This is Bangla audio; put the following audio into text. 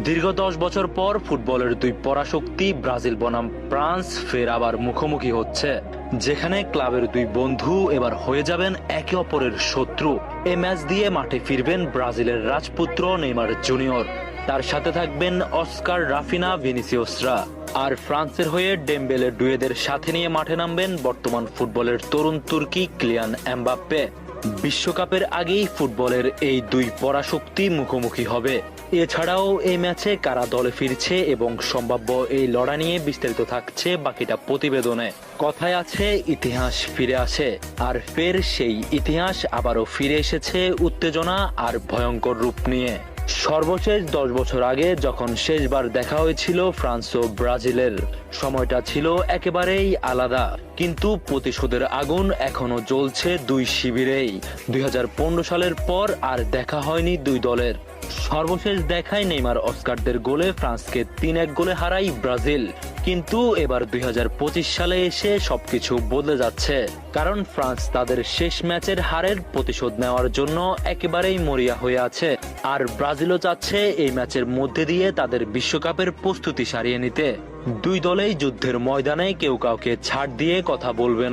দীর্ঘ ১০ বছর পর ফুটবলের দুই পরাশক্তি ব্রাজিল বনাম ফ্রান্স ফের আবার মুখোমুখি হচ্ছে, যেখানে ক্লাবের দুই বন্ধু এবার হয়ে যাবেন একে অপরের শত্রু। এই ম্যাচ দিয়ে মাঠে ফিরবেন ব্রাজিলের রাজপুত্র নেইমার জুনিয়র, তার সাথে থাকবেন অস্কার, রাফিনা, ভিনিসিয়াসরা। আর ফ্রান্সের হয়ে ডেম্বেলে ডুয়েদের সাথে নিয়ে মাঠে নামবেন বর্তমান ফুটবলের তরুণ তুর্কি কিলিয়ান এমবাপ্পে। বিশ্বকাপের আগেই ফুটবলের এই দুই পরাশক্তি মুখোমুখি হবে। এছাড়াও এই ম্যাচে কারা দলে ফিরছে এবং সম্ভাব্য এই লড়াই নিয়ে বিস্তারিত থাকছে বাকিটা প্রতিবেদনে। কথায় আছে ইতিহাস ফিরে আসে, আর ফের সেই ইতিহাস আবারও ফিরে এসেছে উত্তেজনা আর ভয়ঙ্কর রূপ নিয়ে। সর্বশেষ ১০ বছর আগে যখন শেষবার দেখা হয়েছিল ফ্রান্স ও ব্রাজিলের, সময়টা ছিল একেবারেই আলাদা, কিন্তু প্রতিশোধের আগুন এখনো জ্বলছে দুই শিবিরেই। ২০১৫ সালের পর আর দেখা হয়নি দুই দলের। সর্বশেষ দেখায় নেইমার অস্কারদের গোলে ফ্রান্সকে ৩-১ গোলে হারায় ব্রাজিল। কিন্তু এবার ২০২৫ সালে এসে সবকিছু বদলে যাচ্ছে, কারণ ফ্রান্স তাদের শেষ ম্যাচের হারের প্রতিশোধ নেওয়ার জন্য একেবারেই মরিয়া হয়ে আছে, আর ব্রাজিলও চাচ্ছে এই ম্যাচের মধ্যে দিয়ে তাদের বিশ্বকাপের প্রস্তুতি সারিয়ে নিতে। দুই দলেই যুদ্ধের ময়দানে কেউ কাউকে ছাড় দিয়ে কথা বলবে না।